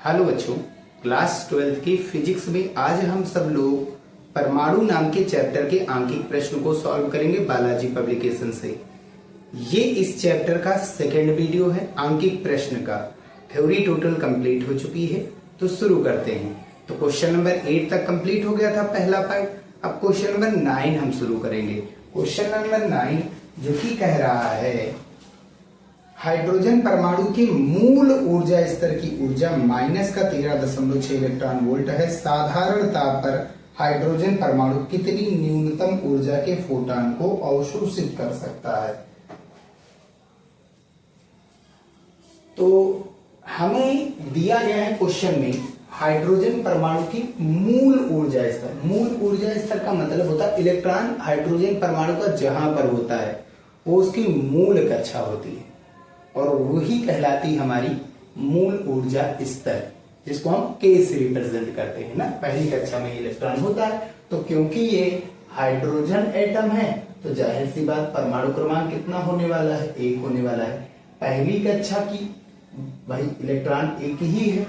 Hello बच्चों, class 12 की physics में आज हम सब लोग परमाणु नाम के चैप्टर के आंकिक प्रश्न को सॉल्व करेंगे बालाजी पब्लिकेशन से। ये इस चैप्टर का सेकेंड वीडियो है। आंकिक प्रश्न का थ्योरी टोटल कंप्लीट हो चुकी है, तो शुरू करते हैं। तो क्वेश्चन नंबर 8 तक कंप्लीट हो गया था पहला पार्ट। अब क्वेश्चन नंबर 9 हम शुरू करेंगे। क्वेश्चन नंबर 9 जो कि कह रहा है हाइड्रोजन परमाणु के मूल ऊर्जा स्तर की ऊर्जा माइनस का 13.6 इलेक्ट्रॉन वोल्ट है। साधारण ताप पर हाइड्रोजन परमाणु कितनी न्यूनतम ऊर्जा के फोटॉन को अवशोषित कर सकता है। तो हमें दिया गया है क्वेश्चन में हाइड्रोजन परमाणु की मूल ऊर्जा स्तर। मूल ऊर्जा स्तर का मतलब होता है इलेक्ट्रॉन हाइड्रोजन परमाणु का जहां पर होता है वो उसकी मूल कक्षा होती है, और वही कहलाती हमारी मूल ऊर्जा स्तर, जिसको हम K से रिप्रेजेंट करते हैं ना। पहली कक्षा में इलेक्ट्रॉन होता है, तो क्योंकि ये हाइड्रोजन एटम है तो जाहिर सी बात परमाणु क्रमांक कितना होने वाला है, 1 होने वाला है। पहली कक्षा की भाई इलेक्ट्रॉन एक ही है,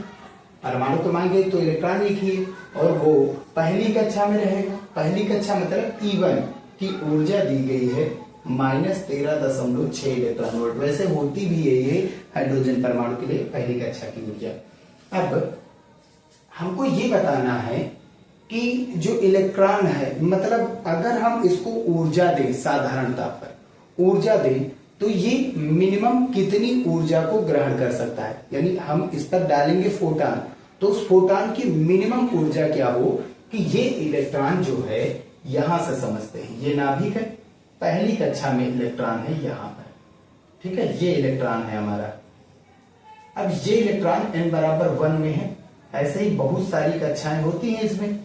परमाणु क्रमांक 1 तो इलेक्ट्रॉन एक ही है, और वो पहली कक्षा में रहेगा। पहली कक्षा मतलब E1 की ऊर्जा दी गई है -13.6 इलेक्ट्रॉन वोल्ट। वैसे होती भी यही है हाइड्रोजन परमाणु के लिए पहली कक्षा की ऊर्जा। अब हमको ये बताना है कि जो इलेक्ट्रॉन है, मतलब अगर हम इसको ऊर्जा दें, साधारण ताप पर ऊर्जा दें, तो ये मिनिमम कितनी ऊर्जा को ग्रहण कर सकता है। यानी हम इस पर डालेंगे फोटॉन, तो उस फोटॉन की मिनिमम ऊर्जा क्या हो कि ये इलेक्ट्रॉन जो है यहां से समझते हैं, ये नाभिक है, पहली कक्षा में इलेक्ट्रॉन है यहां पर, ठीक है, ये इलेक्ट्रॉन है हमारा। अब ये इलेक्ट्रॉन n बराबर 1 में है। ऐसे ही बहुत सारी कक्षाएं होती हैं इसमें,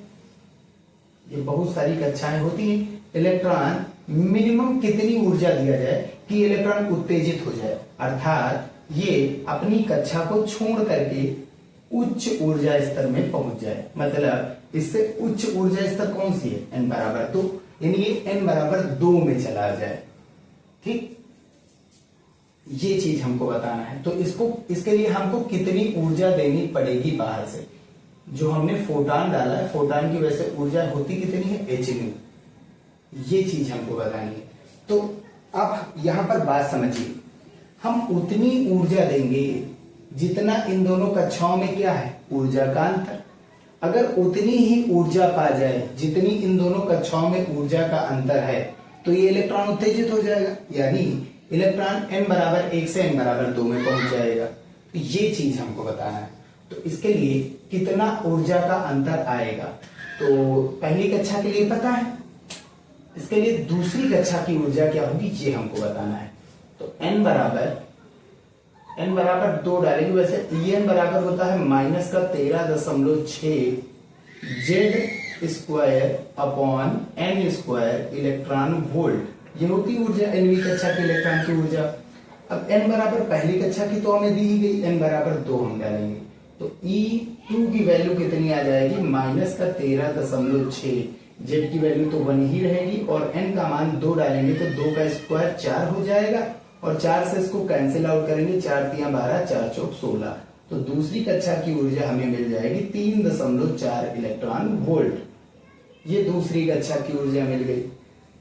ये बहुत सारी कक्षाएं होती हैं। इलेक्ट्रॉन मिनिमम कितनी ऊर्जा दिया जाए कि इलेक्ट्रॉन उत्तेजित हो जाए, अर्थात ये अपनी कक्षा को छोड़ करके उच्च ऊर्जा स्तर में पहुंच जाए। मतलब इससे उच्च ऊर्जा स्तर कौन सी है, n बराबर 2, यानी ये n बराबर 2 में चला जाए। ठीक, ये चीज हमको बताना है। तो इसके लिए हमको कितनी ऊर्जा देनी पड़ेगी बाहर से। जो हमने फोटॉन डाला है, फोटॉन की वजह से ऊर्जा होती कितनी है, hν, ये चीज हमको बतानी है। तो अब यहां पर बात समझिए, हम उतनी ऊर्जा देंगे जितना इन दोनों कक्षाओं में क्या है, ऊर्जा का अंतर। अगर उतनी ही ऊर्जा पा जाए जितनी इन दोनों कक्षाओं में ऊर्जा का अंतर है, तो ये इलेक्ट्रॉन उत्तेजित हो जाएगा, यानी इलेक्ट्रॉन n बराबर 1 से n बराबर 2 में पहुंच जाएगा। तो ये चीज हमको बताना है। तो इसके लिए कितना ऊर्जा का अंतर आएगा, तो पहली कक्षा के लिए पता है, इसके लिए दूसरी कक्षा की ऊर्जा क्या होगी ये हमको बताना है। तो n बराबर 2 डालेंगे। वैसे En बराबर होता है -13.6 Z² upon n² electron volt. ये होती ऊर्जा nवीं कक्षा के इलेक्ट्रॉन की ऊर्जा। अब n बराबर पहली कक्षा की तो हमें दी ही गई, n बराबर 2 हम डालेंगे, तो E2 की वैल्यू कितनी आ जाएगी, -13.6। Z की वैल्यू तो 1 ही रहेगी, और n का मान 2 डालेंगे तो 2 का स्क्वायर 4 हो जाएगा, और 4 से इसको कैंसिल आउट करेंगे, 4 3 12, 4 4 16। तो दूसरी कक्षा की ऊर्जा हमें मिल जाएगी 3.4 इलेक्ट्रॉन वोल्ट। ये दूसरी कक्षा की ऊर्जा मिल गई।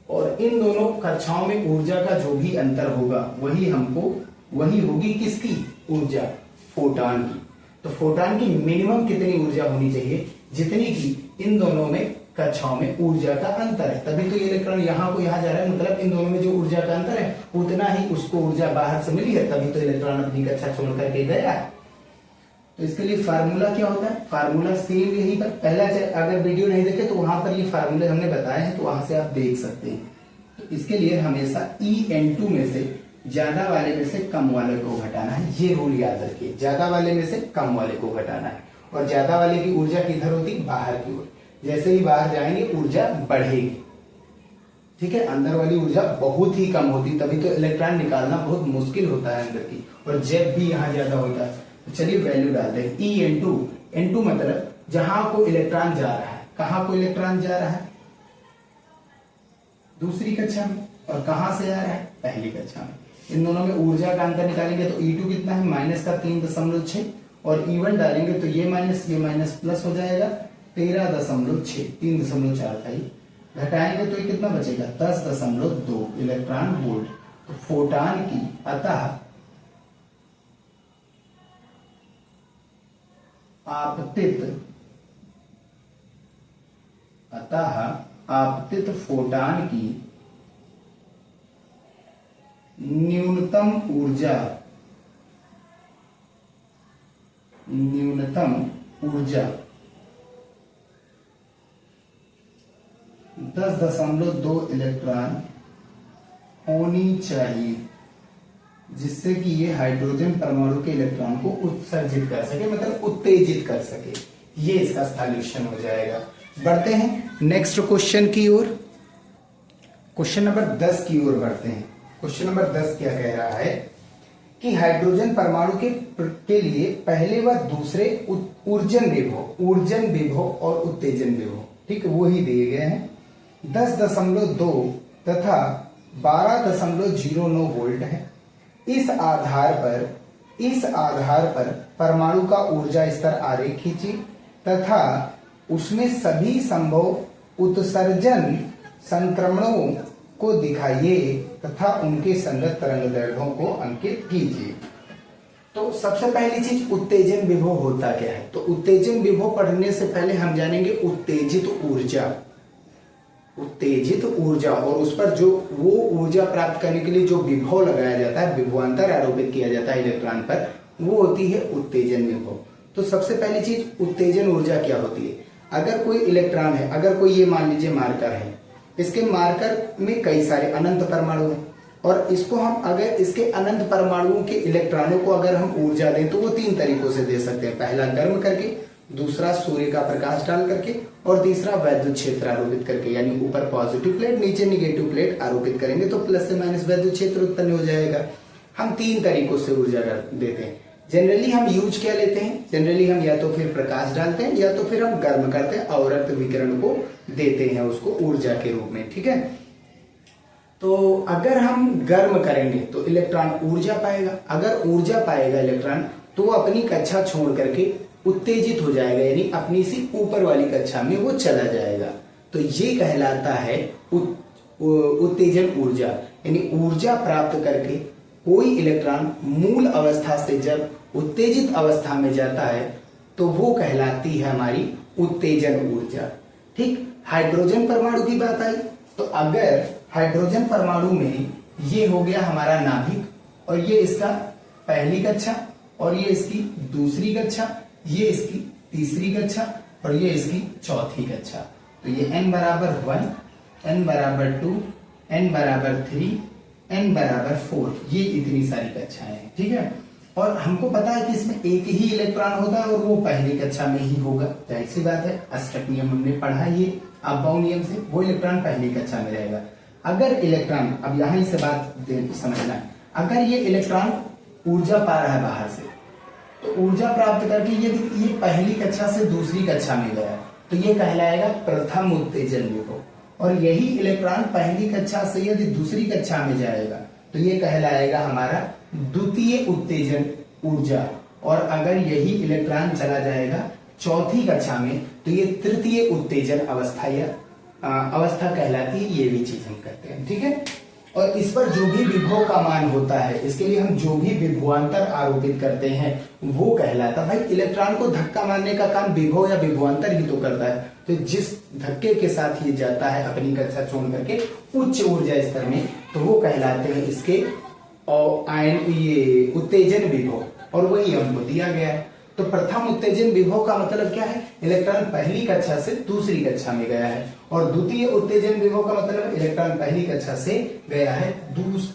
और इन दोनों कक्षाओं में ऊर्जा का जो भी अंतर होगा वही होगी किसकी ऊर्जा, फोटॉन की। तो फोटॉन की मिनिमम कितनी ऊर्जा होनी चाहिए, जितनी की इन दोनों में कक्षाओं में ऊर्जा का अंतर है। तभी तो ये इलेक्ट्रॉन यहाँ को यहाँ जा रहा है, मतलब इन दोनों में जो ऊर्जा का अंतर है उतना ही उसको ऊर्जा बाहर से मिली है, तभी तो इलेक्ट्रॉन अपनी कक्षा छोड़ करके गया है। तो इसके लिए फार्मूला क्या होता है, फार्मूला सेम यही पर पहला, अगर वीडियो नहीं देखे तो वहां पर ये फार्मूले हमने बताए हैं, तो वहां से आप देख सकते हैं। तो इसके लिए हमेशा En2 में से ज्यादा वाले में से कम वाले को घटाना है। ये रूल याद रखिए, ज्यादा वाले में से कम वाले को घटाना है। और ज्यादा वाले की ऊर्जा किधर होती, बाहर की ओर। जैसे ही बाहर जाएंगे ऊर्जा बढ़ेगी, ठीक है। अंदर वाली ऊर्जा बहुत ही कम होती, तभी तो इलेक्ट्रॉन निकालना बहुत मुश्किल होता है अंदर की, और जब भी यहाँ ज्यादा होता है। तो चलिए वैल्यू डालते हैं। En2 मतलब जहां को इलेक्ट्रॉन जा रहा है, कहां को इलेक्ट्रॉन जा रहा है, दूसरी कक्षा में, और कहां से आ रहा है, पहली कक्षा में। इन दोनों में ऊर्जा का अंतर निकालेंगे तो E2 कितना है, -3.6, और E1 डालेंगे तो ये माइनस प्लस हो जाएगा 13.6, 3.4 था ये, घटाएंगे तो ये कितना बचेगा 10.2 इलेक्ट्रॉन वोल्ट। तो फोटॉन की अतः आपतित फोटॉन की न्यूनतम ऊर्जा 10.2 इलेक्ट्रॉन होनी चाहिए, जिससे कि ये हाइड्रोजन परमाणु के इलेक्ट्रॉन को उत्सर्जित कर सके, मतलब उत्तेजित कर सके। ये इसका सॉल्यूशन हो जाएगा। बढ़ते हैं नेक्स्ट क्वेश्चन की ओर, क्वेश्चन नंबर 10 की ओर बढ़ते हैं। क्वेश्चन नंबर 10 क्या कह रहा है कि हाइड्रोजन परमाणु के लिए पहले व दूसरे ऊर्जन विभव और उत्तेजन विभव, ठीक वो ही दिए गए हैं। 10.2 तथा 12.09 वोल्ट है। इस आधार पर परमाणु का ऊर्जा स्तर आरेख खींचिए तथा उसमें सभी संभव उत्सर्जन संक्रमणों को दिखाइए तथा उनके संगत तरंग दैर्ध्यों को अंकित कीजिए। तो सबसे पहली चीज उत्तेजन विभव होता क्या है। तो उत्तेजन विभव पढ़ने से पहले हम जानेंगे उत्तेजित ऊर्जा और उस पर जो वो ऊर्जा प्राप्त करने के लिए जो विभव लगाया जाता है, विभवांतर आरोपित किया जाता है इलेक्ट्रॉन पर, वो होती है उत्तेजन विभव। तो सबसे पहली चीज उत्तेजन ऊर्जा क्या होती है। अगर कोई इलेक्ट्रॉन है, अगर कोई ये मान लीजिए मार्कर है, इसके मार्कर में कई सारे अनंत परमाणु हैं और इसको हम अगर इसके अनंत परमाणुओं के इलेक्ट्रॉनों को अगर हम ऊर्जा दें तो वो 3 तरीकों से दे सकते हैं। पहला गर्म करके, दूसरा सूर्य का प्रकाश डाल करके और तीसरा वैद्युत क्षेत्र आरोपित करके, यानी ऊपर पॉजिटिव प्लेट नीचे निगेटिव प्लेट आरोपित करेंगे तो प्लस से माइनस वैद्युत क्षेत्र उत्पन्न हो जाएगा। हम 3 तरीकों से ऊर्जा देते हैं। जनरली हम यूज क्या लेते हैं, जनरली हम या तो फिर प्रकाश डालते हैं या तो फिर हम गर्म करते हैं, अवरक्त विकिरण को देते हैं उसको ऊर्जा के रूप में, ठीक है। तो अगर हम गर्म करेंगे तो इलेक्ट्रॉन ऊर्जा पाएगा, अगर ऊर्जा पाएगा इलेक्ट्रॉन तो वो अपनी कक्षा छोड़ करके उत्तेजित हो जाएगा, यानी अपनी सी ऊपर वाली कक्षा में वो चला जाएगा। तो ये कहलाता है उत्तेजन ऊर्जा, यानी ऊर्जा प्राप्त करके कोई इलेक्ट्रॉन मूल अवस्था से जब उत्तेजित अवस्था में जाता है तो वो कहलाती है हमारी उत्तेजन ऊर्जा, ठीक। हाइड्रोजन परमाणु की बात आई तो अगर हाइड्रोजन परमाणु में ये हो गया हमारा नाभिक और ये इसका पहली कक्षा और ये इसकी दूसरी कक्षा, ये इसकी तीसरी कक्षा और ये इसकी चौथी कक्षा। तो ये n बराबर 1, n बराबर 2, n बराबर 3, n बराबर 4, ये इतनी सारी कक्षाएं हैं, ठीक है। और हमको पता है कि इसमें एक ही इलेक्ट्रॉन होता है और वो पहली कक्षा में ही होगा, जाहिर सी बात है, अष्टक नियम हमने पढ़ा ये अबबाउ नियम से, वो इलेक्ट्रॉन पहली कक्षा में रहेगा। अगर इलेक्ट्रॉन, अब यहां से बात समझना है, अगर ये इलेक्ट्रॉन ऊर्जा पा रहा है बाहर से तो ऊर्जा प्राप्त करके यदि ये पहली कक्षा से दूसरी कक्षा में गया तो ये कहलाएगा प्रथम उत्तेजन विभव, और यही इलेक्ट्रॉन पहली कक्षा से यदि दूसरी कक्षा में जाएगा तो ये कहलाएगा हमारा द्वितीय उत्तेजन ऊर्जा, और अगर यही इलेक्ट्रॉन चला जाएगा चौथी कक्षा में तो ये तृतीय उत्तेजन अवस्था या अवस्था कहलाती है। ये भी चीज हम करते हैं, ठीक है। और इस पर जो भी विभव का मान होता है, इसके लिए हम जो भी विभवांतर आरोपित करते हैं वो कहलाता है। भाई इलेक्ट्रॉन को धक्का मारने का काम विभव या विभवांतर ही तो करता है, तो जिस धक्के के साथ ये जाता है अपनी कक्षा छोड़ करके उच्च ऊर्जा स्तर में, तो वो कहलाते हैं इसके ये उत्तेजन विभव, और वही हमको दिया गया है। तो प्रथम उत्तेजन विभव का मतलब क्या है, इलेक्ट्रॉन पहली कक्षा से दूसरी कक्षा में गया है, और द्वितीय उत्तेजन विभव का मतलब इलेक्ट्रॉन पहली कक्षा से गया है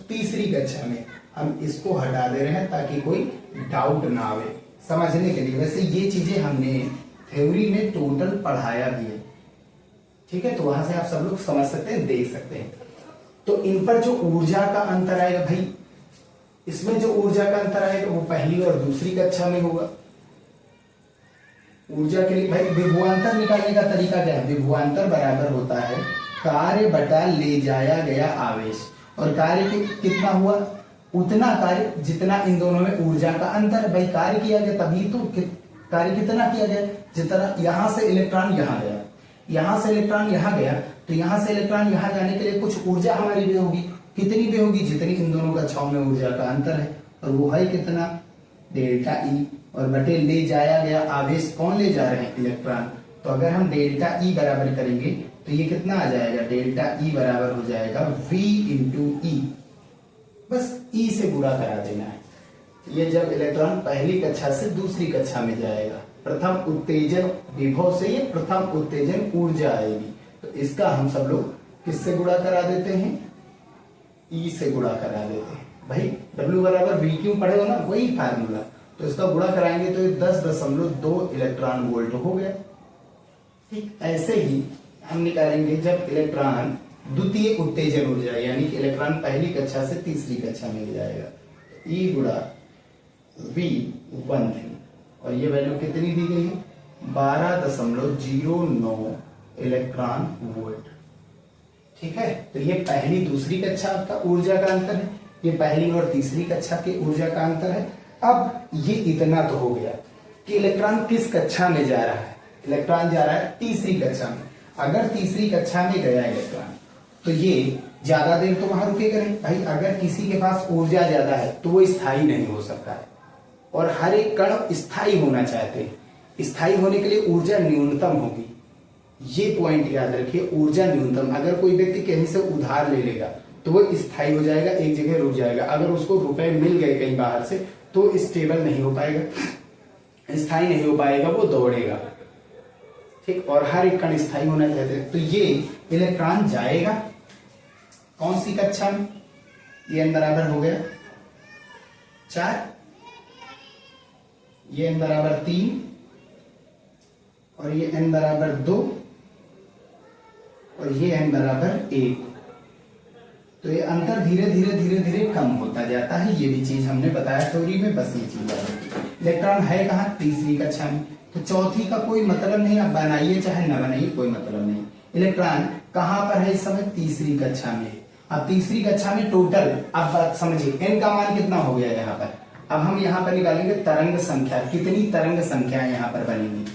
तीसरी कक्षा में। हम इसको हटा दे रहे हैं ताकि कोई डाउट ना आवे समझने के लिए। वैसे ये चीजें हमने थ्योरी में टोटल पढ़ाया भी है, ठीक है, तो वहां से आप सब लोग समझ सकते हैं, देख सकते हैं। तो इन पर जो ऊर्जा का अंतर आएगा, भाई इसमें जो ऊर्जा का अंतर आएगा वो पहली और दूसरी कक्षा में होगा। ऊर्जा के लिए भाई विभवांतर निकालने का तरीका क्या है, विभवांतर बराबर होता है कार्य बटा ले जाया गया आवेश, और कार्य कितना हुआ, उतना कार्य जितना इन दोनों में ऊर्जा का अंतर है। भाई कार्य किया गया तभी तो कार्य कितना किया गया, जितना यहां से इलेक्ट्रॉन यहां गया, यहां से इलेक्ट्रॉन यहां गया, तो यहां से इलेक्ट्रॉन यहां जाने के लिए कुछ ऊर्जा हमारी भी होगी। कितनी भी होगी, जितनी इन दोनों कक्षाओं में ऊर्जा का अंतर है, और वो है कितना, डेल्टा ई। और बटे ले जाया गया आवेश कौन ले जा रहे हैं, इलेक्ट्रॉन। तो अगर हम डेल्टा ई बराबर करेंगे तो ये कितना आ जाएगा, डेल्टा ई बराबर हो जाएगा V इंटू ई। बस ई से गुणा करा देना है। ये जब इलेक्ट्रॉन पहली कक्षा से दूसरी कक्षा में जाएगा, प्रथम उत्तेजन विभव से ये प्रथम उत्तेजन ऊर्जा आएगी, तो इसका हम सब लोग किससे गुणा करा देते हैं, ई से गुणा करा देते हैं। भाई W बराबर V क्यों पढ़े हो ना, वही फार्मूला। तो इसका गुणा कराएंगे तो 10.2 इलेक्ट्रॉन वोल्ट हो गया। ठीक ऐसे ही हम निकालेंगे जब इलेक्ट्रॉन द्वितीय उत्तेजन ऊर्जा, यानी कि इलेक्ट्रॉन पहली कक्षा से तीसरी कक्षा में जाएगा, ई गुणा V13, और ये वैल्यू कितनी दी गई है, 12.09 इलेक्ट्रॉन वोल्ट। ठीक है, तो ये पहली दूसरी कक्षा का ऊर्जा का अंतर है, ये पहली और तीसरी कक्षा के ऊर्जा का अंतर है। अब ये इतना तो हो गया कि इलेक्ट्रॉन किस कक्षा में जा रहा है, इलेक्ट्रॉन जा रहा है तीसरी कक्षा में। अगर तीसरी कक्षा में गया इलेक्ट्रॉन तो ये ज्यादा देर तो वहां रुकेगा नहीं। भाई अगर किसी के पास ऊर्जा ज्यादा है तो वो स्थायी नहीं हो सकता है, और हर एक कण स्थायी होना चाहते हैं। स्थायी होने के लिए ऊर्जा न्यूनतम होगी, ये पॉइंट याद रखिए, ऊर्जा न्यूनतम। अगर कोई व्यक्ति कहीं से उधार ले लेगा तो वो स्थायी हो जाएगा, एक जगह रुक जाएगा। अगर उसको रुपए मिल गए कहीं बाहर से तो स्टेबल नहीं हो पाएगा, स्थायी नहीं हो पाएगा, वो दौड़ेगा। ठीक, और हर एक कण स्थायी होना चाहते हैं। तो ये इलेक्ट्रॉन जाएगा कौन सी कक्षा में, ये n बराबर हो गया 4, ये n बराबर 3, और ये n बराबर 2, और ये n बराबर 1। तो ये अंतर धीरे धीरे धीरे धीरे कम होता जाता है। ये भी चीज हमने बताया थ्योरी में, बस ये चीज है। इलेक्ट्रॉन है कहाँ, तीसरी कक्षा में, तो चौथी का कोई मतलब नहीं, आप बनाइए चाहे ना बनाइए कोई मतलब नहीं। इलेक्ट्रॉन कहाँ पर है इस समय, तीसरी कक्षा में। अब तीसरी कक्षा में टोटल, अब बात समझिए, n का मान कितना हो गया यहाँ पर। अब हम यहाँ पर निकालेंगे तरंग संख्या, कितनी तरंग संख्या यहाँ पर बनेंगी,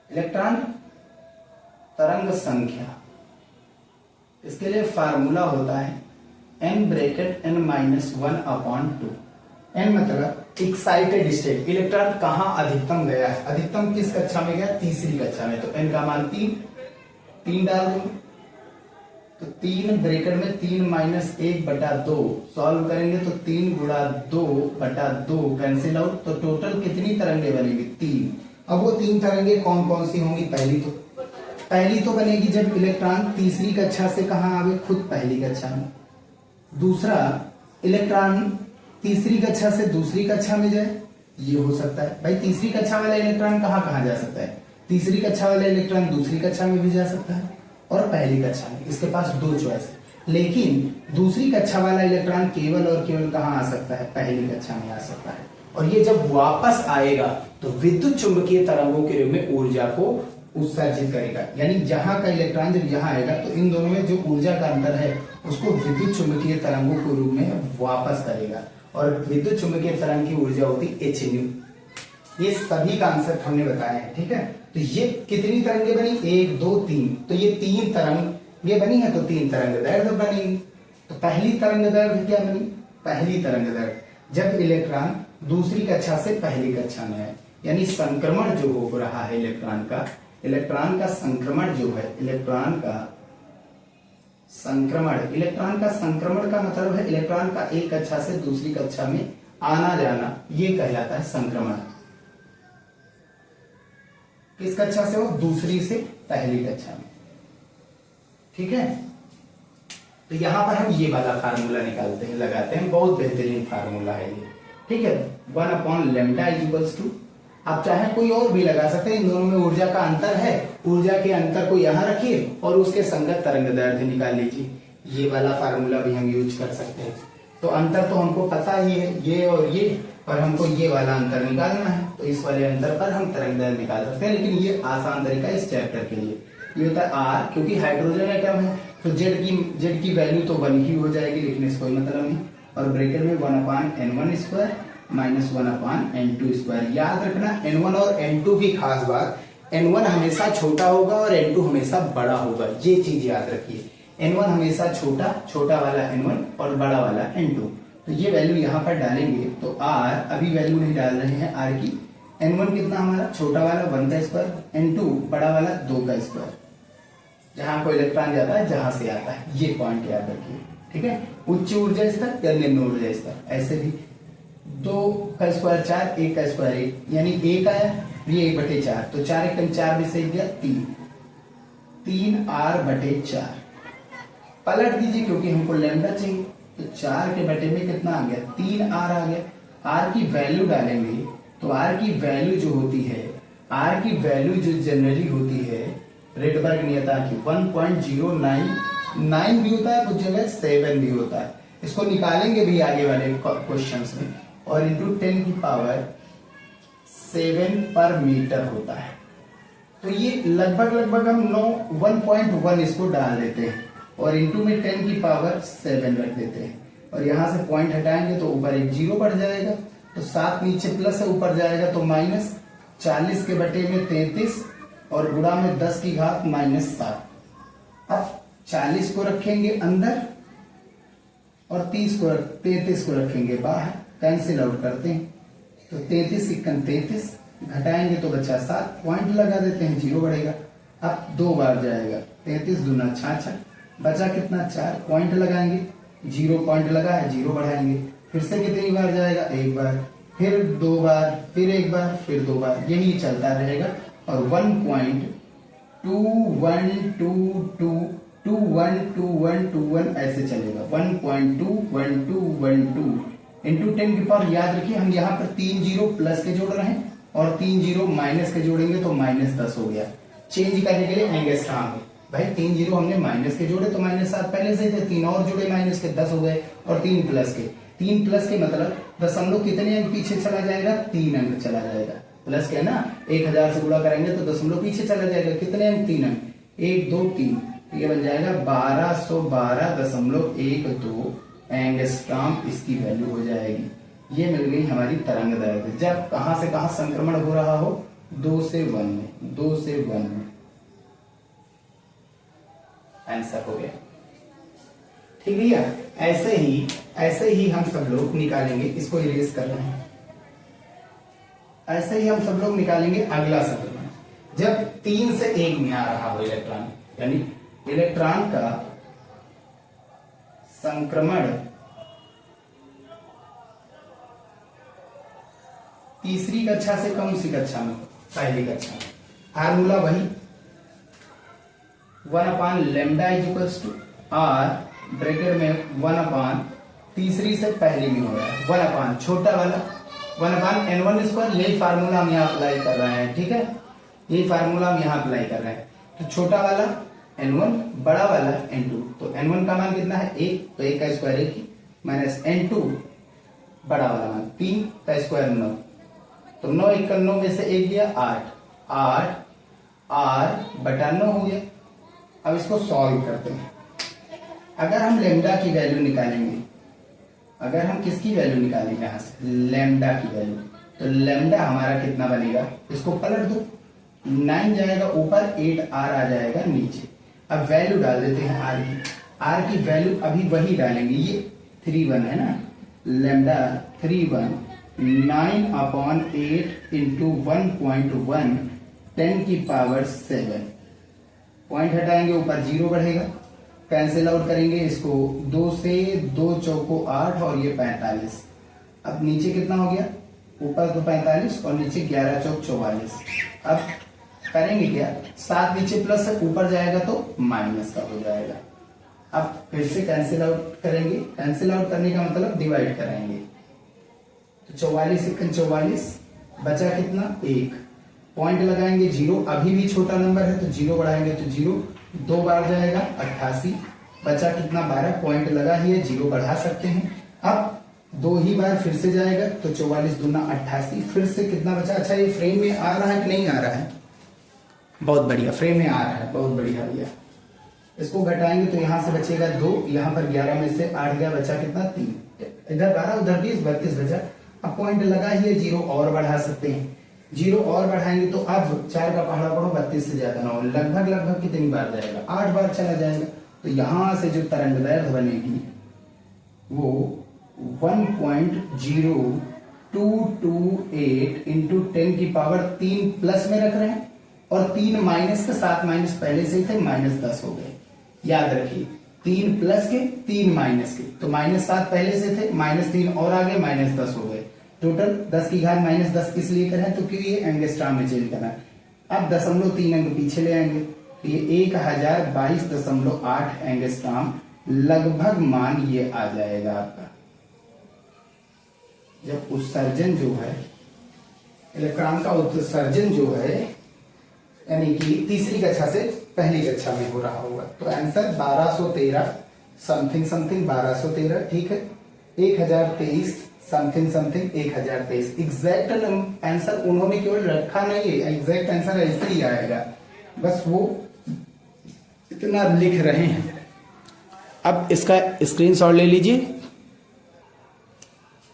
इलेक्ट्रॉन तरंग संख्या। इसके लिए फार्मूला होता है n ब्रैकेट n-1/2। n मतलब एक्साइटेड स्टेट, इलेक्ट्रॉन कहाँ अधिकतम गया है, अधिकतम किस कक्षा में गया, तीसरी कक्षा में। तो n का मान 3 डाल देंगे, तो 3 ब्रैकेट में 3-1/2 सॉल्व करेंगे तो 3 गुणा 2/2 कैंसिल आउट, तो टोटल कितनी तरंगे बनेगी, 3। अब वो 3 तरंगे कौन कौन सी होंगी, पहली तो बनेगी जब इलेक्ट्रॉन तीसरी कक्षा से कहां आवे, खुद पहली कक्षा में। दूसरा, इलेक्ट्रॉन तीसरी कक्षा से दूसरी कक्षा में जाए, ये हो सकता है। भाई तीसरी कक्षा वाला इलेक्ट्रॉन कहाँ कहाँ जा सकता है, तीसरी कक्षा वाला इलेक्ट्रॉन दूसरी कक्षा में भी जा सकता है, और पहली कक्षा में। इसके पास 2 चॉइस है। लेकिन दूसरी कक्षा वाला इलेक्ट्रॉन केवल और केवल कहाँ आ सकता है, पहली कक्षा में आ सकता है। और ये जब वापस आएगा तो विद्युत चुंबकीय तरंगों के रूप में ऊर्जा को उत्सर्जित करेगा। यानी जहां का इलेक्ट्रॉन जब यहाँ आएगा तो इन दोनों में जो ऊर्जा का अंतर है उसको विद्युत चुंबकीय तरंगों के रूप में वापस करेगा। और विद्युत चुंबकीय तरंग की ऊर्जा होती है hν। ये सभी कॉन्सेप्ट हमने बताए हैं, ठीक है। तो ये कितनी तरंगे बनी, 1 2 3, तो ये 3 तरंग ये बनी है, तो 3 तरंग दैर्ध्य बनेगी। तो पहली तरंग दैर्ध्य क्या बनी, पहली तरंग दैर्ध्य जब इलेक्ट्रॉन दूसरी कक्षा से पहली कक्षा में है, यानी संक्रमण जो हो रहा है इलेक्ट्रॉन का संक्रमण जो है, इलेक्ट्रॉन का संक्रमण का मतलब है इलेक्ट्रॉन का एक कक्षा से दूसरी कक्षा में आना जाना, ये कहलाता है संक्रमण। किस कक्षा से हो, दूसरी से पहली कक्षा में, ठीक है। तो यहां पर हम ये वाला फार्मूला निकालते हैं, लगाते हैं, बहुत बेहतरीन फार्मूला है ये, ठीक है। 1/λ = आप चाहे कोई और भी लगा सकते हैं। इन दोनों में ऊर्जा का अंतर है, ऊर्जा के अंतर को यहां रखिए और उसके संगत तरंग दैर्ध्य निकाल लीजिए। ये वाला फार्मूला भी हम यूज कर सकते हैं। तो अंतर तो हमको पता ही है, ये और ये, पर हमको ये वाला अंतर निकालना है, तो इस वाले अंतर पर हम तरंग दैर्ध्य निकाल सकते हैं। लेकिन ये आसान तरीका इस चैप्टर के लिए ये होता है R, क्योंकि हाइड्रोजन एटम है, तो जेड की वैल्यू तो 1 ही हो जाएगी, लिखने से कोई मतलब नहीं। और ब्रैकेट में 1/n1 square minus 1/n2 square. याद रखना n1 और n2 की खास बात, n1 हमेशा छोटा होगा और n2 हमेशा बड़ा होगा, ये चीज याद रखिए। n1 हमेशा छोटा वाला n1 और बड़ा वाला n2। तो ये वैल्यू यहाँ पर डालेंगे तो r, अभी वैल्यू नहीं डाल रहे हैं r की। n1 कितना हमारा छोटा वाला 1 का स्क्वायर, n2 बड़ा वाला 2 का स्क्वायर। जहां कोई इलेक्ट्रॉन जाता है जहां से आता है, ये पॉइंट याद रखिए, ठीक है। उच्च ऊर्जा स्तर या निम्न ऊर्जा स्तर, ऐसे भी 2 का स्क्वायर 4, 1 का स्क्वायर 1, यानी 1 आया, ये 1/4, तो 4 × 4 भी सही गया 3r/4। पलट दीजिए क्योंकि हमको लैम्डा चाहिए, तो 4 के बटे में कितना आ गया, 3r आ गया। r की वैल्यू डालेंगे तो r की वैल्यू जो होती है, r की वैल्यू जो जनरली होती है रेडबर्ग नियतांक की 1.099 भी होता है, कुछ जगह 7 भी होता है। इसको निकालेंगे भी आगे वाले क्वेश्चंस में, और इंटू 10 की पावर 7 पर मीटर होता है। तो ये लगभग हम 1.1 इसको डाल देते हैं और इंटू में 10 की पावर 7 रख देते हैं, और यहां से पॉइंट हटाएंगे तो ऊपर एक 0 बढ़ जाएगा, तो 7 नीचे प्लस है, ऊपर जाएगा तो माइनस। 40 के बटे में 33 और गुणा में 10 की घात -7। अब 40 को रखेंगे अंदर और 33 को रखेंगे बाहर, कैंसिल आउट करते हैं, तो 33 × 33 घटाएंगे तो बचा 7, पॉइंट लगा देते हैं, 0 बढ़ेगा। अब 2 बार जाएगा, 33 दूना 66, बचा कितना 4, पॉइंट लगाएंगे, 0 पॉइंट लगा है, 0 बढ़ाएंगे, फिर से कितनी बार जाएगा, 1 बार, फिर 2 बार, फिर 1 बार, फिर 2 बार, यही चलता रहेगा। और 1.2122121 ऐसे चलेगा, 1.21212 इंटू 10 की पावर। याद रखिए हम यहाँ पर 3 0 प्लस के जोड़ रहे हैं और 3 0 माइनस के जोड़ेंगे तो -10 हो गया। चेंज करने के लिए एंगस्ट्रॉम, भाई 3 0 हमने माइनस के जोड़े तो -7 पहले से थे, 3 और जोड़े माइनस के 10 हो गए, और 3 प्लस के मतलब दशमलव कितने अंक पीछे चला जाएगा, 3 अंक चला जाएगा। प्लस के ना 1000 से गुणा करेंगे तो दशमलव पीछे चला जाएगा, कितने अंक, 3 अंक, 1 2 3, ये बन जाएगा 1212.12 एंगस्ट्रॉम इसकी वैल्यू हो जाएगी। ये मिल गई हमारी तरंग दैर्घ्य। जब कहां से कहां संक्रमण हो रहा हो, 2 से 1 में, 2 से 1 में। आंसर हो गया, ठीक है। ऐसे ही हम सब लोग निकालेंगे, इसको इरेज कर रहे हैं, ऐसे ही हम सब लोग निकालेंगे अगला संक्रमण। जब 3 से 1 में आ रहा हो इलेक्ट्रॉन, यानी इलेक्ट्रॉन का संक्रमण तीसरी कक्षा से कौन सी कक्षा में, पहली कक्षा में। फार्मूला वही 1/λ ब्रैकेट में 1 तीसरी से पहली में हो रहा है, 1 छोटा वाला 1/n1 स्क्वायर। यही फार्मूला हम यहाँ अप्लाई कर रहे हैं, ठीक है, यही फार्मूला हम यहाँ अप्लाई कर रहे हैं। तो छोटा वाला n1, बड़ा वाला n2, तो n1 का मान कितना है 1, तो 1 का स्क्वायर 1 ही, माइनस n2 बड़ा वाला मान 3 का स्क्वायर 9, तो 9 1 का 9 में से 1 गया 8 r/9 हो गया। अब इसको सॉल्व करते हैं। अगर हम लैम्डा की वैल्यू निकालेंगे, अगर हम किसकी वैल्यू निकालेंगे यहां से, लैम्डा की वैल्यू, तो लैम्डा हमारा कितना बनेगा, इसको पलट दो, 9 जाएगा ऊपर, 8r आ जाएगा नीचे। अब वैल्यू डाल देते हैं r की वैल्यू अभी वही डालेंगे, ये 31 है ना, लैम्डा 31 9/8 इंटू 1.1 10 की पावर 7, पॉइंट हटाएंगे ऊपर 0 बढ़ेगा, कैंसिल आउट करेंगे इसको, 2 से 2 चौको 8 और ये 45। अब नीचे कितना हो गया, ऊपर तो 45 और नीचे 11 चौक 44। अब करेंगे क्या, 7 नीचे प्लस है, ऊपर जाएगा तो माइनस का हो जाएगा। अब फिर से कैंसिल आउट करेंगे, कैंसिल आउट करने का मतलब डिवाइड कराएंगे, तो 44 × 44 बचा कितना 1, पॉइंट लगाएंगे 0, अभी भी छोटा नंबर है तो 0 बढ़ाएंगे तो 0, 2 बार जाएगा 88, बचा कितना 12, पॉइंट लगा ही है, 0 बढ़ा सकते हैं। अब 2 ही बार फिर से जाएगा तो 44 दूना 88, फिर से कितना बचा, अच्छा ये फ्रेम में आ रहा है कि नहीं आ रहा है, बहुत बढ़िया फ्रेम में आ रहा है, बहुत बढ़िया भैया। इसको घटाएंगे तो यहाँ से बचेगा 2, यहाँ पर 11 में से 8 गया, बचा कितना 3, इधर 12 उधर 20, 32 बचा। अब पॉइंट लगा ही 0 और बढ़ा सकते हैं, 0 और बढ़ाएंगे तो अब 4 का पहाड़ा पढ़ो 32 से ज्यादा ना हो, लगभग लगभग कितनी बार जाएगा, 8 बार चला जाएगा। तो यहां से जो तरंग दैर्ध्य बनेगी वो 1.0228 इंटू 10 की पावर 3 प्लस में रख रहे हैं, और 3 माइनस के 7 माइनस पहले से ही थे, -10 हो गए। याद रखिए 3 प्लस के 3 माइनस के, तो -7 पहले से थे, -3 और आगे -10 हो गए। टोटल 10 की घात -10 किस लिए करें, तो क्योंकि ये एंगस्ट्राम में चेंज करना है। अब 0.3 अंक पीछे ले आएंगे, ये 1022.8 एंगस्ट्राम लगभग मान ये आ जाएगा आपका। जब उत्सर्जन जो है, इलेक्ट्रॉन का उत्सर्जन जो है, यानी कि तीसरी कक्षा से पहली कक्षा में हो रहा होगा, तो आंसर 1213 समथिंग समथिंग 1213, ठीक है। 1023 समथिंग समथिंग 1023 एग्जैक्ट आंसर उन्होंने केवल रखा नहीं है, एग्जैक्ट आंसर ऐसे ही आएगा, बस वो इतना लिख रहे हैं। अब इसका स्क्रीनशॉट ले लीजिए।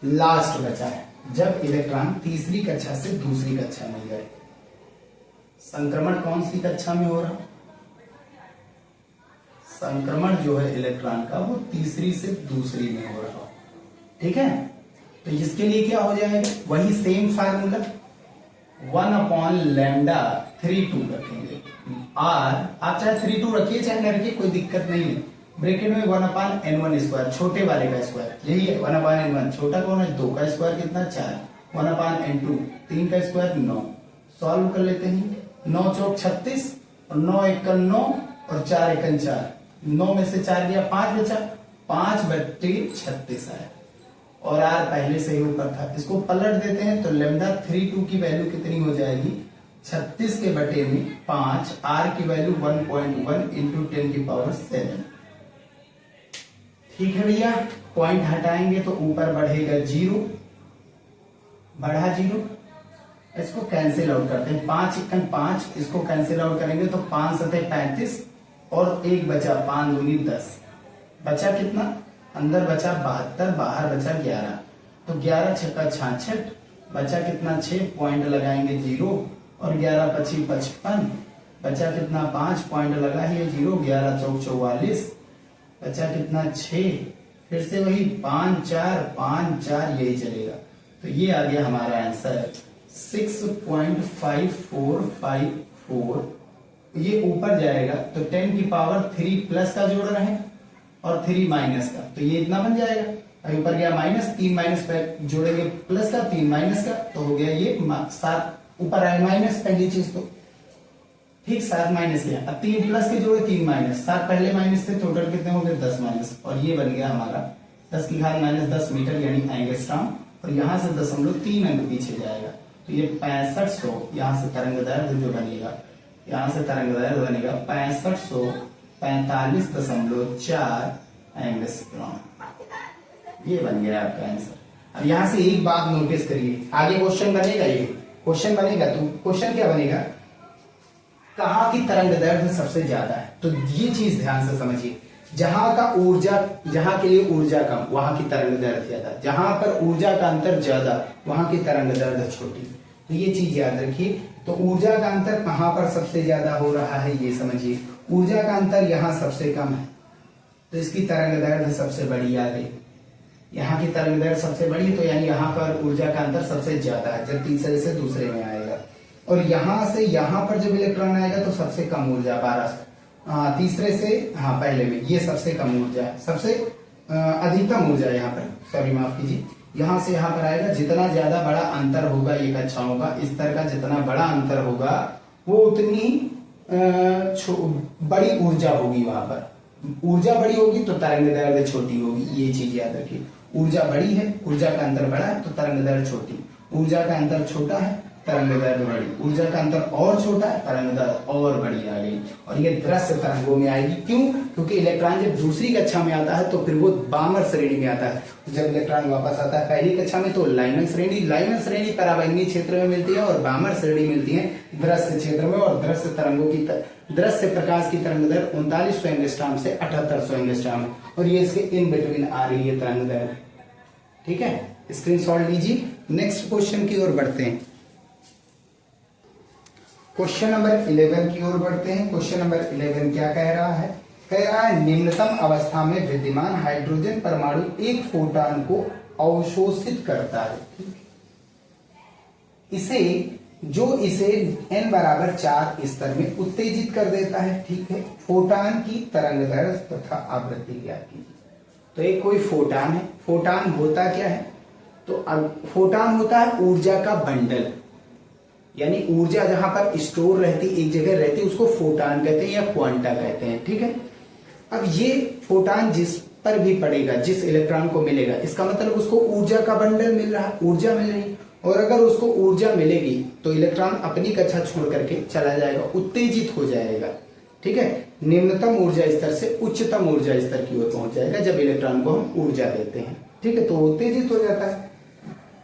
लास्ट बचा है, जब इलेक्ट्रॉन तीसरी कक्षा से दूसरी कक्षा में गए, संक्रमण कौन सी कक्षा में हो रहा, संक्रमण जो है इलेक्ट्रॉन का वो तीसरी से दूसरी में हो रहा, ठीक है। तो इसके लिए क्या हो जाएगा, वही सेम फार्मूला 1/λ32 रखेंगे। आप चाहे 32 रखिए चाहे न रखिए, कोई दिक्कत नहीं है। ब्रैकेट में 1/n1 स्क्वायर, छोटे वाले का स्क्वायर, यही है 1/n1। छोटा कौन है, 2 का स्क्वायर कितना 4, 1/n2 3 का स्क्वायर 9। सॉल्व कर लेते हैं, 9 चौक 36 और 9 एकन 9 और 4 एकन 4, 9 में से 4 गया 5 बचा, 5/36 आया, और आर पहले से ही ऊपर था। इसको पलट देते हैं तो λ32 की वैल्यू कितनी हो जाएगी, 36 के बटे में 5, आर की वैल्यू 1.1 इंटू 10 की पावर 7। ठीक है भैया, पॉइंट हटाएंगे तो ऊपर बढ़ेगा 0, बढ़ा 0, इसको कैंसिल आउट करते हैं, 5 एकन 5, इसको कैंसिल आउट करेंगे तो 5 सते 35 और 1 बचा, 5 दूनी 10, बचा कितना, अंदर बचा 72, बाहर बचा 11, तो 11 छक्का 66, बचा कितना 6, पॉइंट लगाएंगे 0, और 11 पची 55, बचा कितना 5, पॉइंट लगा ही 0, 11 चौक 44, बचा कितना 6, फिर से वही 5 4 5 4, यही चलेगा। तो ये आ गया हमारा आंसर 6.5454। ये ऊपर जाएगा तो 10 की पावर 3 प्लस का जोड़ रहे हैं और 3 माइनस का, तो ये इतना बन जाएगा। अभी ऊपर गया माइनस, 3 माइनस पे जोड़ेंगे प्लस का, 3 माइनस का, तो हो गया ये 7, ऊपर आया माइनस पहली चीज, तो ठीक 7 माइनस किया, अब 3 प्लस के जोड़े 3 माइनस, 7 पहले माइनस थे, टोटल कितने हो गए 10 माइनस, और ये बन गया हमारा 10 की घात -10 मीटर यानी एंगस्ट्रॉम, और यहाँ से 0.3 अंक पीछे जाएगा, तो ये 6500, यहाँ से तरंग दैर्ध्य जो बनेगा, यहाँ से तरंग दैर्ध्य बनेगा 6545.4 एंगस्ट्रॉम। ये बन गया आपका आंसर। अब यहाँ से एक बात नोटिस करिए, आगे क्वेश्चन बनेगा, ये क्वेश्चन बनेगा, तो क्वेश्चन क्या बनेगा, कहाँ की तरंग दैर्ध्य सबसे ज्यादा है, तो ये चीज ध्यान से समझिए। जहां का ऊर्जा, जहां के लिए ऊर्जा कम, वहां की तरंग दैर्ध्य ज्यादा, जहां पर ऊर्जा का अंतर ज्यादा, वहां की तरंग दैर्ध्य छोटी, तो ये चीज याद रखिए। तो ऊर्जा का अंतर कहां पर सबसे ज्यादा हो रहा है, ये समझिए। ऊर्जा का अंतर यहाँ सबसे कम है, तो इसकी तरंग दैर्ध्य सबसे बड़ी आ गई। यहाँ की तरंग दैर्ध्य सबसे बड़ी, तो यानी यहाँ पर ऊर्जा का अंतर सबसे ज्यादा है, जब तीसरे से दूसरे में आएगा। और यहाँ से यहाँ पर जब इलेक्ट्रॉन आएगा तो सबसे कम ऊर्जा 12, तीसरे से पहले में ये सबसे कम ऊर्जा है, सबसे अधिकतम ऊर्जा यहाँ पर, सॉरी माफ कीजिए, यहाँ से यहाँ पर आएगा। जितना ज्यादा बड़ा अंतर होगा ये कक्षाओं का, स्तर का जितना बड़ा अंतर होगा वो उतनी बड़ी ऊर्जा होगी। वहां पर ऊर्जा बड़ी होगी तो तरंग दैर्ध्य छोटी होगी, ये चीज याद रखिए। ऊर्जा बड़ी है, ऊर्जा का अंतर बड़ा है तो तरंग दैर्ध्य छोटी, ऊर्जा का अंतर छोटा है तरंग दैर्ध्य बढ़ी, ऊर्जा का अंतर और छोटा है, तरंग दैर्ध्य और बड़ी आ गई, और ये दृश्य तरंगों में आएगी। क्यों? क्योंकि इलेक्ट्रॉन जब दूसरी कक्षा में आता है तो फिर वो बामर श्रेणी में आता है, जब इलेक्ट्रॉन वापस आता है पहली कक्षा में तो लाइनर श्रेणी परावैंगनी क्षेत्र में मिलती है, और बामर श्रेणी मिलती है दृश्य क्षेत्र में। और दृश्य तरंगों की दृश्य प्रकाश की तरंग दैर्ध्य 3900 एंगस्ट्रॉम से 7800 एंगस्ट्रॉम है, और ये इसके इन बिटवीन आ रही है तरंग दैर्ध्य। ठीक है, स्क्रीनशॉट लीजिए। नेक्स्ट क्वेश्चन की ओर बढ़ते हैं, क्वेश्चन नंबर 11 की ओर बढ़ते हैं। क्वेश्चन नंबर 11 क्या कह रहा है? कह रहा है निम्नतम अवस्था में विद्यमान हाइड्रोजन परमाणु एक फोटॉन को अवशोषित करता है। इसे n बराबर 4 स्तर में उत्तेजित कर देता है। ठीक है, फोटॉन की तरंग दैर्ध्य तथा आवृत्ति ज्ञात कीजिए। तो एक कोई फोटॉन है। फोटॉन होता क्या है? तो अब फोटॉन होता है ऊर्जा का बंडल, यानी ऊर्जा जहां पर स्टोर रहती, एक जगह रहती, उसको फोटॉन कहते हैं या क्वांटा कहते हैं। ठीक है, अब ये फोटॉन जिस पर भी पड़ेगा, जिस इलेक्ट्रॉन को मिलेगा, इसका मतलब उसको ऊर्जा का बंडल मिल रहा, ऊर्जा मिल रही, और अगर उसको ऊर्जा मिलेगी तो इलेक्ट्रॉन अपनी कक्षा छोड़ करके चला जाएगा, उत्तेजित हो जाएगा। ठीक है, निम्नतम ऊर्जा स्तर से उच्चतम ऊर्जा स्तर की ओर पहुंच जाएगा जब इलेक्ट्रॉन को हम ऊर्जा देते हैं। ठीक है, तो उत्तेजित हो जाता है।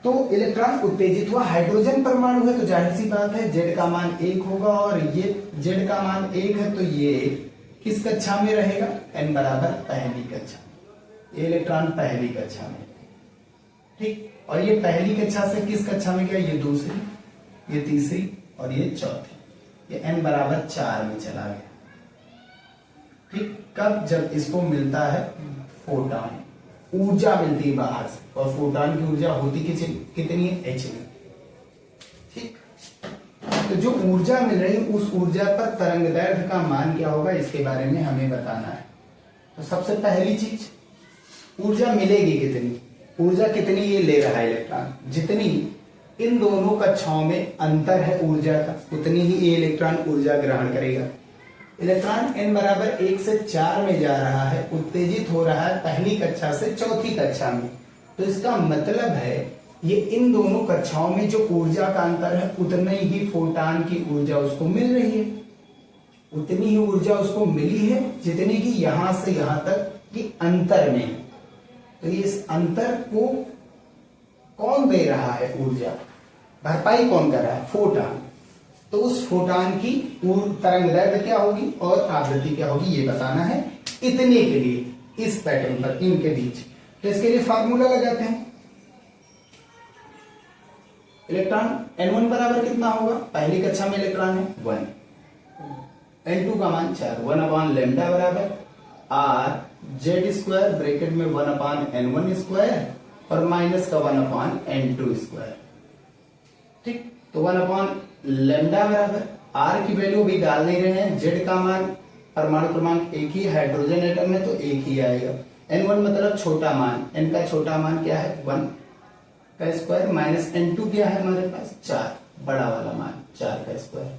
तो इलेक्ट्रॉन उत्तेजित हुआ, हाइड्रोजन परमाणु है तो जाहिर सी बात है Z का मान 1 होगा, और ये Z का मान 1 है तो ये किस कक्षा में रहेगा? n बराबर पहली कक्षा, ये इलेक्ट्रॉन पहली कक्षा में। ठीक, और ये पहली कक्षा से किस कक्षा में गया? ये दूसरी, ये तीसरी और ये चौथी, ये n बराबर 4 में चला गया। ठीक, कब? जब इसको मिलता है फोटॉन, ऊर्जा मिलती है बाहर से, और फोटॉन की ऊर्जा होती कितनी है? h में। ठीक, तो जो ऊर्जा मिल रही है उस ऊर्जा पर तरंग दैर्ध्य का मान क्या होगा, इसके बारे में हमें बताना है। तो सबसे पहली चीज, ऊर्जा मिलेगी कितनी, ऊर्जा कितनी ये ले रहा है इलेक्ट्रॉन, जितनी इन दोनों कक्षाओं में अंतर है ऊर्जा का, उतनी ही ये इलेक्ट्रॉन ऊर्जा ग्रहण करेगा। इलेक्ट्रॉन n बराबर 1 से 4 में जा रहा है, उत्तेजित हो रहा है पहली कक्षा से चौथी कक्षा में, तो इसका मतलब है ये इन दोनों कक्षाओं में जो ऊर्जा का अंतर है उतनी ही फोटॉन की ऊर्जा उसको मिल रही है, उतनी ही ऊर्जा उसको मिली है जितनी की यहां से यहां तक की अंतर में है। तो इस अंतर को कौन दे रहा है ऊर्जा, भरपाई कौन कर रहा है? फोटॉन। तो उस फोटॉन की तरंग दैर्ध्य क्या होगी और आवृत्ति क्या होगी ये बताना है। इतने के लिए इस पैटर्न पर इनके बीच, तो इसके लिए फार्मूला लगाते हैं। इलेक्ट्रॉन n1 बराबर कितना होगा? पहली कक्षा में इलेक्ट्रॉन है 1, n2 का मान 4, 1 लैम्डा बराबर r z स्क्वायर ब्रैकेट में 1/n1 स्क्वायर और माइनस का 1/n2 स्क्वायर। ठीक, तो 1 लैम्डा बराबर r की वैल्यू भी डाल नहीं रहे हैं, z का मान परमाणु क्रमांक एक ही, हाइड्रोजन एटम है तो एक ही आएगा। n1 मतलब छोटा मान, n का छोटा मान क्या है? 1 का स्क्वायर माइनस n2 क्या है हमारे पास? 4, बड़ा वाला मान 4 का स्क्वायर।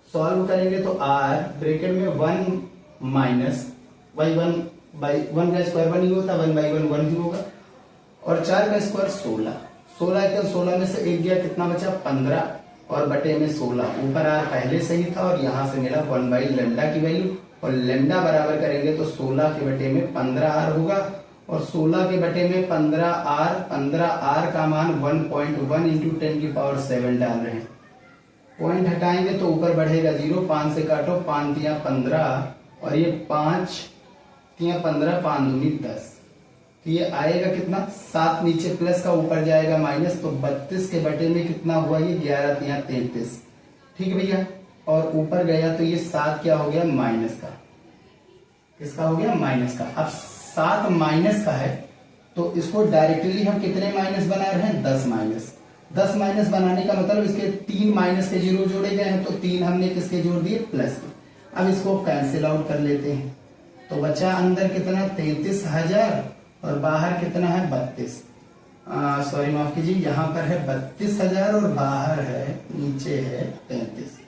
सॉल्व करेंगे तो r ब्रैकेट में 1 माइनस 1 बाई 1 का स्क्वायर 1 ही होता, 1/1 1 ही होगा, और 4 का स्क्वायर 16, 16 में से एक गया, कितना बचा? 15, और बटे में 16, ऊपर r पहले से ही था और यहां से मिला 1/लैम्डा की वैल्यू, और लैम्डा बराबर करेंगे तो 16 के बटे में 15r होगा, और 16 के बटे में 15r का मान 1.1 इंटू 10⁻7 डाल रहे हैं। पॉइंट हटाएंगे तो ऊपर बढ़ेगा 0, 5 से काटो, 5 तिया 15, और ये 5 तिया 15, 5 दूनी 10, तो ये आएगा कितना? 7, नीचे प्लस का ऊपर जाएगा माइनस, तो 32 के बटे में कितना हुआ? ये 11 तिया 33। ठीक है भैया, और ऊपर गया तो ये 7 क्या हो गया? माइनस का। किसका हो गया? माइनस का। अब 7 माइनस का है तो इसको डायरेक्टली हम कितने माइनस बना रहे हैं? 10 माइनस। 10 माइनस बनाने का मतलब इसके 3 माइनस के 0 जोड़े गए हैं, तो 3 हमने किसके जोड़ दिए? प्लस के। अब इसको कैंसिल आउट कर लेते हैं, तो बचा अंदर कितना? 33,000, और बाहर कितना है? 32। सॉरी माफ कीजिए, यहाँ पर है 32,000 और बाहर है, नीचे है 33।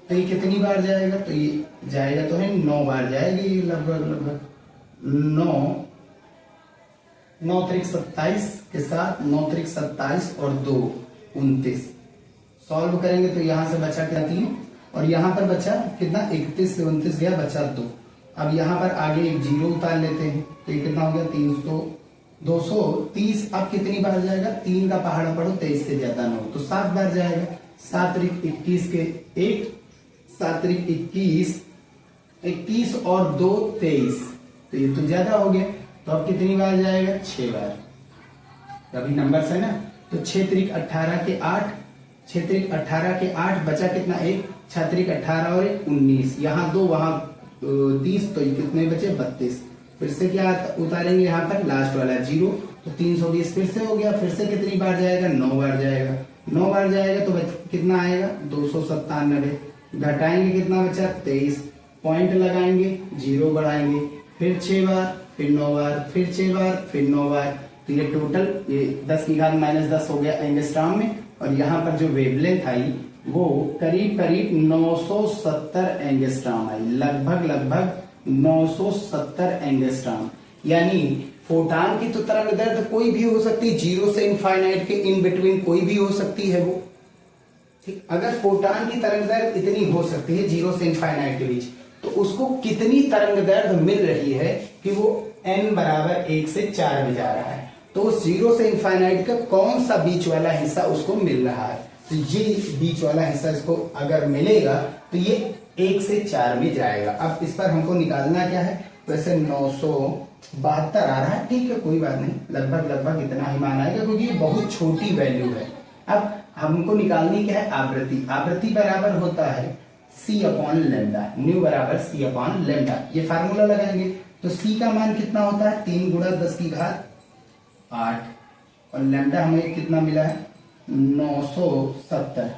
तो ये कितनी बार जाएगा? तो ये जाएगा तो है 9 बार जाएगी, लगभग 9 त्रिक 27 के साथ 9 त्रिक 27 और 2 29, सॉल्व करेंगे तो यहाँ से बचा क्या 3 और यहाँ पर बचा कितना 31 से 29 गया बचा 2। अब यहाँ पर आगे एक 0 उतार लेते हैं तो ये कितना हो गया 300 230। अब कितनी बार जाएगा 3 का पहाड़ा पढ़ो 23 से ज्यादा ना हो तो 7 बार जाएगा। 7 त्रिक 21 के 8 7 त्रिक 21 और 2 23 तो ये तो ज्यादा हो गया। तो अब कितनी बार जाएगा 6 बार। अभी नंबर है ना तो 6 त्रिक 18 के 8 6 त्रिक 18 के 8 बचा कितना 1 6 त्रिक 18 और 19 यहाँ 2 वहां 30 तो ये कितने बचे 32। फिर से क्या उतारेंगे यहाँ पर लास्ट वाला 0 तो 320 फिर से हो गया। फिर से कितनी बार जाएगा 9 बार जाएगा। 9 बार जाएगा तो कितना आएगा 297। घटाएंगे कितना बचा 23 पॉइंट लगाएंगे 0 बढ़ाएंगे फिर 6 बार फिर 9 बार फिर 6 बार फिर 9 बार तो ये टोटल ये 10 की घात -10 हो गया एंगस्ट्रॉम में। और यहाँ पर जो वेवलेंथ आई वो करीब करीब 970 एंगस्ट्रॉम आई। लगभग 970 एंगस्ट्रॉम। यानी फोटान की तो तरंग दैर्घ्य कोई भी हो सकती है 0 से इनफाइनाइट के इन बिटवीन कोई भी हो सकती है वो। ठीक अगर फोटान की तरंग दैर्घ्य इतनी हो सकती है 0 से इनफाइनाइट के बीच तो उसको कितनी तरंग दैर्घ्य मिल रही है कि वो n बराबर 1 से 4 में जा रहा है। तो उस 0 से इनफाइनाइट का कौन सा बीच वाला हिस्सा उसको मिल रहा है तो ये बीच वाला हिस्सा इसको अगर मिलेगा तो ये 1 से 4 में जाएगा। अब इस पर हमको निकालना क्या है वैसे 972 आ रहा है। ठीक है कोई बात नहीं लगभग इतना ही मान आएगा क्योंकि ये बहुत छोटी वैल्यू है। अब हमको निकालनी क्या है आवृत्ति। आवृत्ति बराबर होता है c अपॉन लेमडा न्यू बराबर c अपॉन लेमडा। ये फार्मूला लगाएंगे तो c का मान कितना होता है 3 गुणा 10 की घात 8 और लेमडा हमें कितना मिला है 970।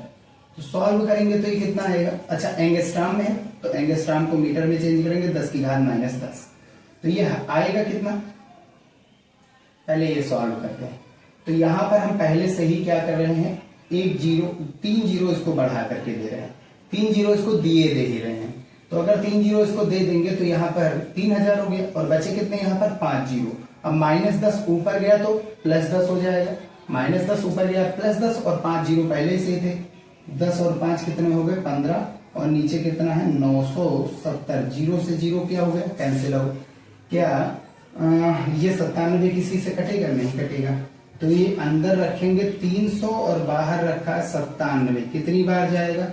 तो सॉल्व करेंगे तो ये कितना आएगा। अच्छा एंगस्ट्रॉम में है तो एंगस्ट्रॉम को मीटर में चेंज करेंगे 10 की घात -10 तो ये आएगा कितना। पहले ये सॉल्व करते हैं तो यहाँ पर हम पहले से ही क्या कर रहे हैं 3 जीरो इसको बढ़ा करके दे रहे हैं 3 जीरो इसको दिए दे ही रहे हैं। तो अगर 3 जीरो इसको दे देंगे तो यहाँ पर 3000 हो गया और बचे कितने यहाँ पर 5 जीरो। अब -10 ऊपर गया तो +10 हो जाएगा। -10 ऊपर गया +10 और 5 जीरो पहले से थे 10 और 5 कितने हो गए 15 और नीचे कितना है 970। 0 से 0 क्या हो गया कैंसिल हो क्या ये 97 किसी से कटेगा नहीं कटेगा। तो ये अंदर रखेंगे 300 और बाहर रखा है 97 कितनी बार जाएगा।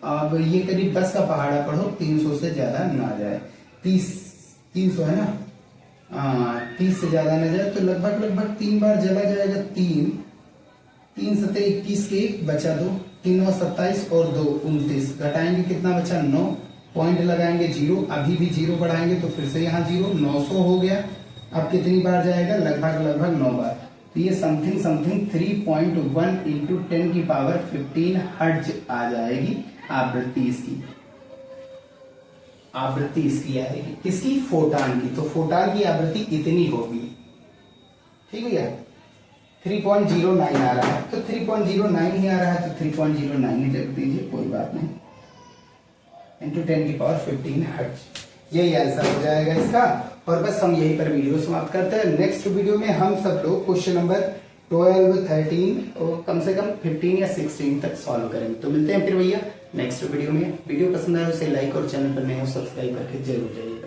अब ये करीब 10 का पहाड़ा पढ़ो 300 से ज्यादा ना जाए 300 है ना 30 से ज्यादा ना जाए तो लगभग 3 बार चला जाएगा। 3 सते 21 के 1 बचा 2 3 और 27 और 2 29 घटाएंगे कितना बचा 9 पॉइंट लगाएंगे 0 अभी भी 0 बढ़ाएंगे तो फिर से यहाँ 0 900 हो गया। अब कितनी बार जाएगा लगभग 9 बार। तो ये समथिंग 3.1 इंटू 10 की पावर 15 हर्ट्ज आ जाएगी आवृत्ति इसकी आएगी किसकी फोटान की। तो फोटान की आवृत्ति इतनी होगी। ठीक है 3.09 आ रहा है तो 3.09 ही आ रहा है तो 3.09 ही लिख दीजिए कोई बात नहीं इंटू 10 की पावर 15 हर्ट्ज यही आंसर हो जाएगा इसका। और बस हम यहीं पर वीडियो समाप्त करते हैं। नेक्स्ट वीडियो में हम सब लोग क्वेश्चन नंबर 12 13 और कम से कम 15 या 16 तक सॉल्व करेंगे। तो मिलते हैं फिर भैया नेक्स्ट वीडियो में। वीडियो पसंद आए उसे लाइक और चैनल पर नए हो सब्सक्राइब करके जरूर जाइए।